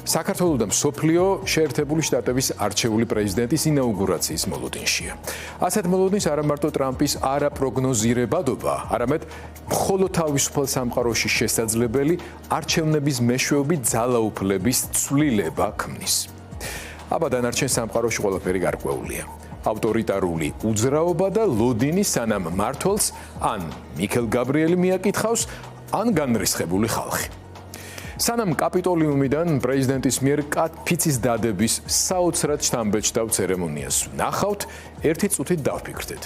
საქართველოს და მსოფლიო შეერთებული შტატების არჩეული პრეზიდენტის ინაუგურაციის მოლოდინშია. ასეთ მოლოდინს არა მარტო ტრამპის არაპროგნოზირებადობა, არამედ მხოლოდ თავისუფალ სამყაროში შესაძლებელი არჩევნების მეშვეობით ძალაუფლების ცვლილება ქმნის. აბა დანარჩენ სამყაროში ყველაფერი გარკვეულია. ავტორიტარული უძრაობა და ლოდინი სანამ მმართველს ან მიქელ გაბრიელი მიაკითხავს, ან განრისხებული ხალხი. სანამ კაპიტოლიუმიდან პრეზიდენტის მიერ კატფიცის დადების საოცრად შთამბეჭდავ ცერემონიას ნახავთ, ერთი წუთით დავფიქრდეთ.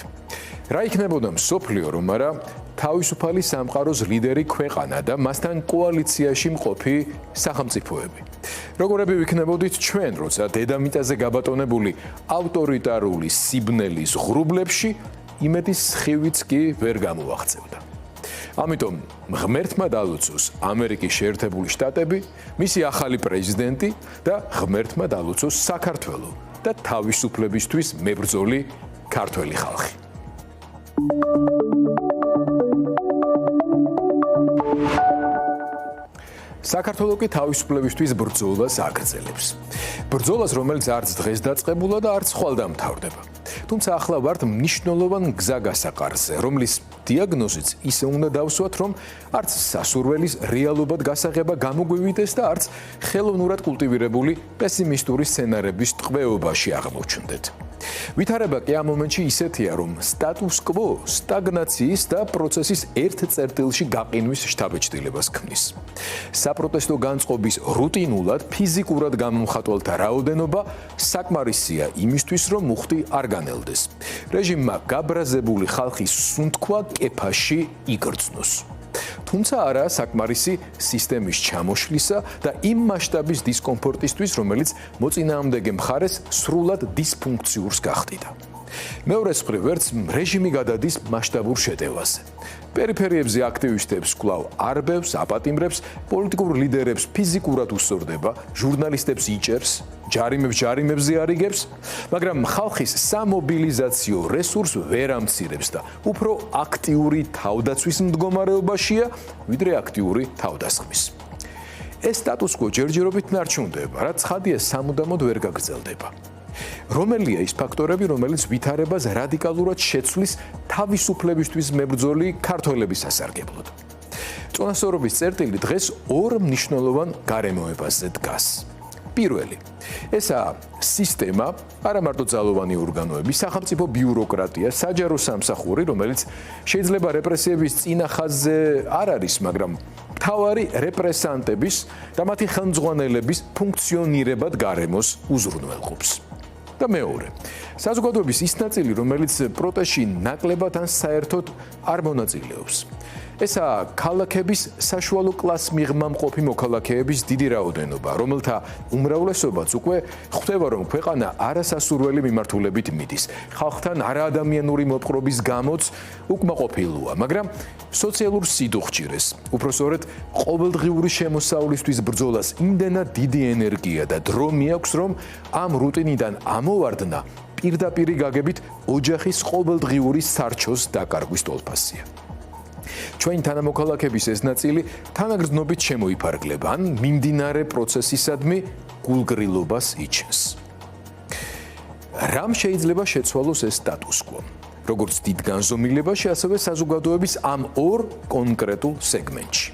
რა იქნებოდა მსოფლიო, რომ არა თავისუფალი სამყაროს ლიდერი ქვეყანა და მასთან კოალიციაში მყოფი სახელმწიფოები. როგორები ვიქნებოდით ჩვენ, როცა დედამიწაზე გაბატონებული ავტორიტარული სიბნელის ღრუბლებში იმედის სხივიც კი ვერ გამოაღწევდა. ამიტომ ღმერთმა დალოცოს ამერიკის შეერთებული შტატები, მისი ახალი პრეზიდენტი და ღმერთმა დალოცოს საქართველო და თავისუფლებისთვის მებრძოლი ქართველი ხალხი. საქართველო კი თავისუფლებისთვის ბრძოლას აგრძელებს. ბრძოლას, რომელიც არც დღეს დაწყებულა და არც ხვალ დამთავრდება. თუმცა ახლა ვართ მნიშვნელოვან გზაგასაყარზე, რომლის დიაგნოზიც ისე უნდა დავსვათ, რომ არც სასურველის რეალობად გასაღება გამოგვივიდეს და არც ხელოვნურად კულტივირებული პესიმისტური სცენარების ტყვეობაში აღმოჩნდეთ. ვითარება კი ამ მომენტში ისეთია, რომ სტატუს კვო სტაგნაციის და პროცესის ერთ წერტილში გაყინვის შთაბეჭდილებას ქმნის. საპროტესტო განწყობის რუტინულად ფიზიკურად გამომხატველთა რაოდენობა საკმარისია იმისთვის, რომ მუხტი არ განელდეს. რეჟიმმა გაბრაზებული ხალხის სუნთქვა კეფაში იგრძნოს. თუმცა არა საკმარისი სისტემის ჩამოშლისა და იმ მასშტაბის დისკომფორტისთვის, რომელიც მოწინააღმდეგე მხარეს სრულად დისფუნქციურს გახდიდა. მეორე მხრივ, ვერც რეჟიმი გადადის მასშტაბურ შეტევაზე. პერიფერიებზე აქტივისტებს კვლავ არბევს, აპატიმრებს, პოლიტიკურ ლიდერებს ფიზიკურად უსწორდება, ჟურნალისტებს იჭერს, ჯარიმებზე არიგებს, მაგრამ ხალხის სამობილიზაციო რესურს ვერ ამცირებს და უფრო აქტიური თავდაცვის მდგომარეობაშია, ვიდრე აქტიური თავდასხმის. ეს სტატუს კვო ჯერჯერობით ნარჩუნდება, რაც ცხადია სამუდამოდ ვერ გაგრძელდება. რომელია ის ფაქტორები, რომელიც ვითარებას რადიკალურად შეცვლის თავისუფლებისთვის მებრძოლი ქართველების სასარგებლოდ. წონასწორობის წერტილი დღეს ორ მნიშვნელოვან გარემოებაზე დგას. პირველი, ესაა სისტემა, არა მარტო ძალოვანი ორგანოები, სახელმწიფო ბიუროკრატია, საჯარო სამსახური, რომელიც შეიძლება რეპრესიების წინა ხაზზე არ არის, მაგრამ მთავარი რეპრესანტების და მათი ხელმძღვანელების ფუნქციონირებად გარემოს უზრუნველყოფს. და მეორე, საზოგადოების ის ნაწილი, რომელიც პროტესტში ნაკლებად ან საერთოდ არ მონაწილეობს. ესაა ქალაქების საშუალო კლასს მიღმა მყოფი მოქალაქეების დიდი რაოდენობა, რომელთა უმრავლესობაც უკვე ხვდება, რომ ქვეყანა არასასურველი მიმართულებით მიდის. ხალხთან არაადამიანური მოპყრობის გამოც უკმაყოფილოა, მაგრამ სოციალურ სიდუხჭირეს, უფრო სწორედ ყოველდღიური შემოსავლისთვის ბრძოლას იმდენად დიდი ენერგია და დრო მიაქვს, რომ ამ რუტინიდან ამოვარდნა პირდაპირი გაგებით ოჯახის ყოველდღიური სარჩოს დაკარგვის თვალსაზრისია. ჩვენ თანამოქალაქეების ეს ნაწილი თანაგრძნობით შემოიფარგლება, ან მიმდინარე პროცესისადმი გულგრილობას იჩენს. რამ შეიძლება შეცვალოს ეს სტატუს კვო? როგორც დიდ განზომილებაში, ასევე საზოგადოების ამ ორ კონკრეტულ სეგმენტში.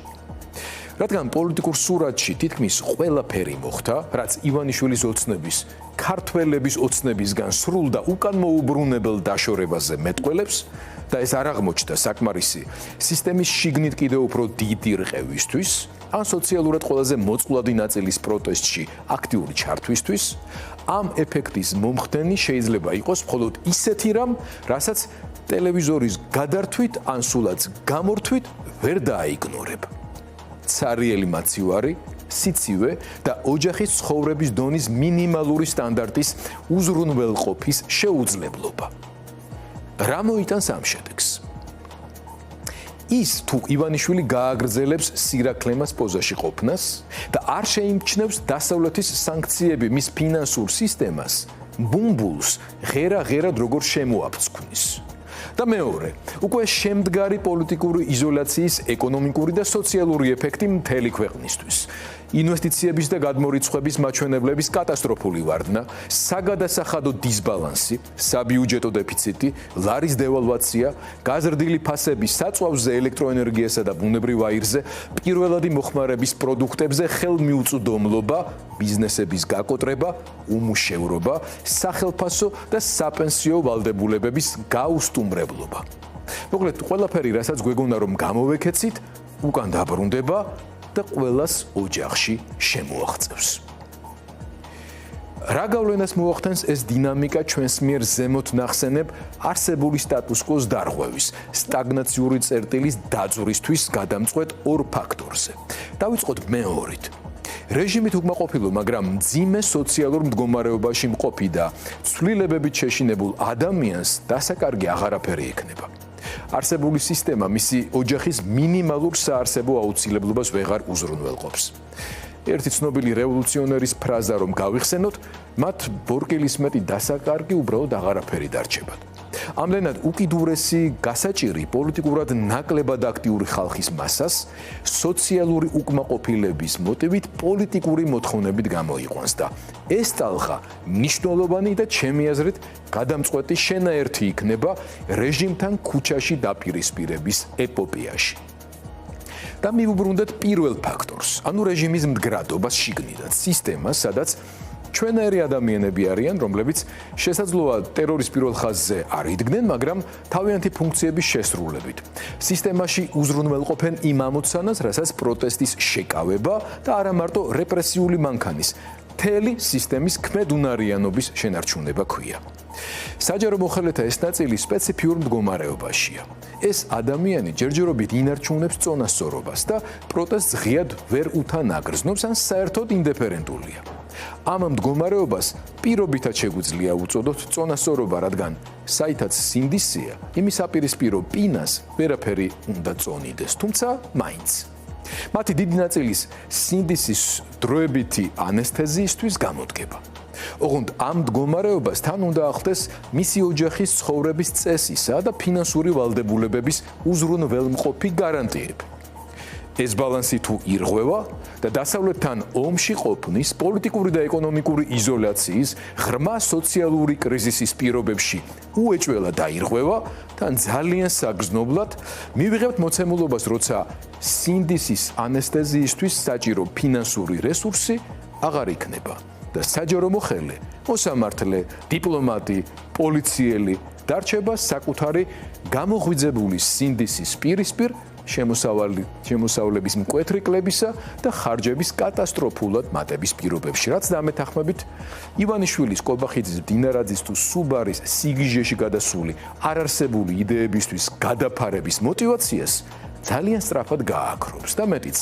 რადგან პოლიტიკურ სურათში თითქმის ყველაფერი მოხდა, რაც ივანიშვილის ოცნების, ქართველების ოცნებისგან სრულ და უკან მოუბრუნებელ დაშორებაზე მეტყველებს და ეს არ აღმოჩნდა საკმარისი სისტემის შიგნით კიდევ უფრო დიდი რყევისთვის, ან სოციალურად ყველაზე მოწყვლადი ნაწილის პროტესტში აქტიური ჩართვისთვის, ამ ეფექტის მომხდენი შეიძლება იყოს მხოლოდ ისეთი რამ, რასაც ტელევიზორის გადართვით ან სულაც გამორთვით ვერ დააიგნორებ. ცარიელი მაცივარი, სიცივე და ოჯახის ცხოვრების დონის მინიმალური სტანდარტის უზრუნველყოფის შეუძლებლობა. რა მოიტანს ამ შედეგს? ის თუ ივანიშვილი გააგრძელებს სირაკლემას პოზაში ყოფნას და არ შეიმჩნევს დასავლეთის სანქციები მის ფინანსურ სისტემას, ბუმბულს ღერა-ღერად როგორ შემოაფრთხნის. და მეორე, უკვე შემდგარი პოლიტიკური იზოლაციის ეკონომიკური და სოციალური ეფექტი მთელი ქვეყნისთვის. ინვესტიციების და გადმორიცხვების მაჩვენებლების კატასტროფული ვარდნა, საგადასახადო დისბალანსი, საბიუჯეტო დეფიციტი, ლარის დევალვაცია, გაზრდილი ფასები საწვავზე, ელექტროენერგიასა და ბუნებრივ აირზე, პირველადი მოხმარების პროდუქტებზე ხელმიუწვდომლობა, ბიზნესების გაკოტრება, უმუშევრობა, სახელფასო და საპენსიო ვალდებულებების გაუსტუმრებლობა. მოკლედ, ყველაფერი, რასაც გვეგონა რომ გამოვეკეცით, უკან დაბრუნდება და ყველას ოჯახში შემოაღწევს. რა გავლენას მოახდენს ეს დინამიკა ჩვენს მიერ ზემოთ ნახსენებ არსებული სტატუს-კვოს დარღვევის, სტაგნაციური წერტილის დაძვრისთვის გადამწყვეტ ორ ფაქტორზე. დავიწყოთ მეორით. რეჟიმით უკმაყოფილო, მაგრამ მძიმე სოციალურ მდგომარეობაში მყოფი და ცვლილებებით შეშინებულ ადამიანს დასაკარგი აღარაფერი ექნება. არსებული სისტემა მისი ოჯახის მინიმალურ საარსებო აუცილებლობას ვეღარ უზრუნველყოფს. ერთი ცნობილი რევოლუციონერის ფრაზა რომ გავიხსენოთ, მათ ბორკილის მეტი დასაკარგი უბრალოდ აღარაფერი დარჩებათ. ამდენად უკიდურესი გასაჭირი პოლიტიკურად ნაკლებად აქტიური ხალხის მასას სოციალური უკმაყოფილების მოტივით პოლიტიკური მოთხოვნებით გამოიყვანს და ეს ტალღა მნიშვნელოვანი და ჩემი აზრით გადამწყვეტი შენაერთი იქნება რეჟიმთან ქუჩაში დაპირისპირების ეპოპეაში. და მივუბრუნდეთ პირველ ფაქტორს, ანუ რეჟიმის მდგრადობას შიგნიდან, სისტემას, სადაც ჩვენაერი ადამიანები არიან, რომლებიც შესაძლოა ტერორის პირველ ხაზზე არ იდგნენ, მაგრამ თავიანთი ფუნქციების შესრულებით. სისტემაში უზრუნველყოფენ იმ ამოცანას, რასაც პროტესტის შეკავება და არა მარტო რეპრესიული მანქანის, მთელი სისტემის ქმედუნარიანობის შენარჩუნება ქვია. საჯარო მოხელეთა ეს ნაწილი სპეციფიურ მდგომარეობაშია. ეს ადამიანი ჯერჯერობით ინარჩუნებს წონასწორობას და პროტესტს ღიად ვერ უთანაგრძნობს ან საერთოდ ინდიფერენტულია. ამ მდგომარეობას პირობითად შეგვიძლია უწოდოთ წონასწორობა, რადგან საითაც სინდისია, იმის აპირისპირო პინას ვერაფერი უნდა წონიდეს, თუმცა მაინც. მათი დიდი ნაწილის სინდისის დროებითი ანესთეზიისთვის გამოდგება. ოღონდ ამ მდგომარეობას თან უნდა ახლდეს მისი ოჯახის ცხოვრების წესისა და ფინანსური ვალდებულებების უზრუნველმყოფი გარანტიები. ეს ბალანსი თუ ირღვევა და დასავლეთთან ომში ყოფნის, პოლიტიკური და ეკონომიკური იზოლაციის, ღრმა სოციალური კრიზისის პირობებში უეჭველად დაირღვევა, თან ძალიან საგრძნობლად მივიღებთ მოცემულობას, როცა სინდისის ანესთეზიისთვის საჭირო ფინანსური რესურსი აღარ იქნება და საჯარო მოხელე, მოსამართლე, დიპლომატი, პოლიციელი დარჩება საკუთარი გამოღვიძებული სინდისის პირისპირ შემოსავლების მკვეთრი კლებისა და ხარჯების კატასტროფულად მატების პირობებში, რაც დამეთანხმებით ივანიშვილის, კობახიძის, დინარაძის თუ სუბარის სიგიჟეში გადასული არარსებული იდეებისთვის გადაფარების мотиваციას ძალიან სწრაფად გააქრობს და მეტიც,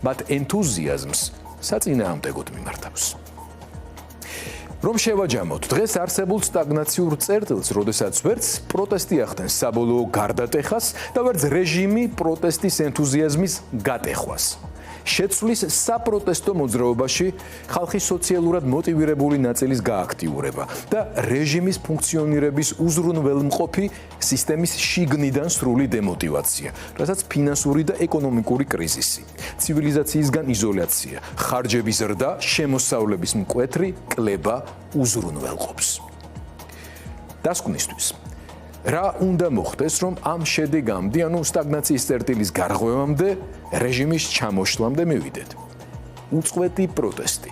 მათ ენთუზიაზმს საწინააღმდეგოდ მიმართავს. რომ შევაჯამოთ დღეს არსებულ სტაგნაციურ წერტილს, როდესაც ვერც პროტესტი ახდენს საბოლოო გარდატეხას და ვერც რეჟიმი პროტესტის ენთუზიაზმის გატეხვას. შეცვლის საპროტესტო მოძრაობაში ხალხის სოციალურად მოტივირებული ნაწილის გააქტიურება და რეჟიმის ფუნქციონირების უზრუნველმყოფი სისტემის შიგნიდან სრული დემოტივაცია, რასაც ფინანსური და ეკონომიკური კრიზისი, ცივილიზაციისგან იზოლაცია, ხარჯების ზრდა, შემოსავლების მკვეთრი კლება უზრუნველყოფს. დასკვნისთვის რა უნდა მოხდეს, რომ ამ შედეგამდე, ანუ სტაგნაციის წერტილის გარღვევამდე, რეჟიმის ჩამოშლამდე მივიდეთ? უწყვეტი პროტესტი.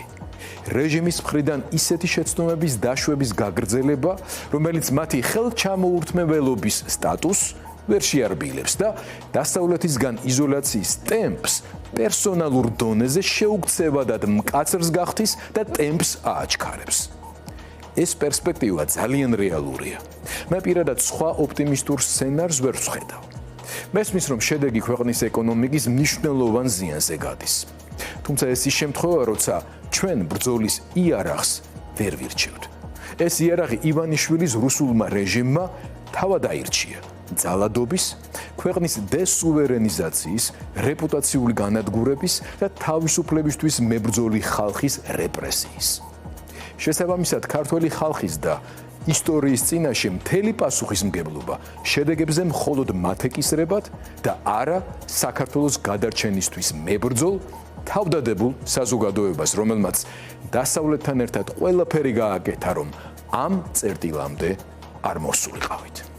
რეჟიმის მხრიდან ისეთი შეცდომების დაშვების გაგრძელება, რომელიც მათი ხელჩამოურთმეველობის სტატუსს ვერ შეარბილებს და დასავლეთისგან იზოლაციის ტემპს პერსონალურ დონეზე შეუქცევადად მკაცრს გახდის და ტემპს ააჩქარებს. ეს პერსპექტივა ძალიან რეალურია. მე პირადად სხვა ოპტიმისტურ სცენარს ვერ ვხედავ. მესმის, რომ შედეგი ქვეყნის ეკონომიკის მნიშვნელოვან ზიანზე გადის. თუმცა ეს ის შემთხვევა, როცა ჩვენ ბრძოლის იარაღს ვერ ვირჩევთ. ეს იარაღი ივანიშვილის რუსულმა რეჟიმმა თავად აირჩია. ძალადობის, ქვეყნის დესუვერენიზაციის, რეპუტაციული განადგურების და თავისუფლებისთვის მებრძოლი ხალხის რეპრესიის. შესაბამისად, ქართველი ხალხის და ისტორიის წინაშე მთელი პასუხისმგებლობა შედეგებზე მხოლოდ მათ ეკისრებათ და არა საქართველოს გადარჩენისთვის მებრძოლ თავდადებულ საზოგადოებას, რომელმაც დასავლეთთან ერთად ყველაფერი გააკეთა, რომ ამ წერტილამდე არ მოსულიყავით.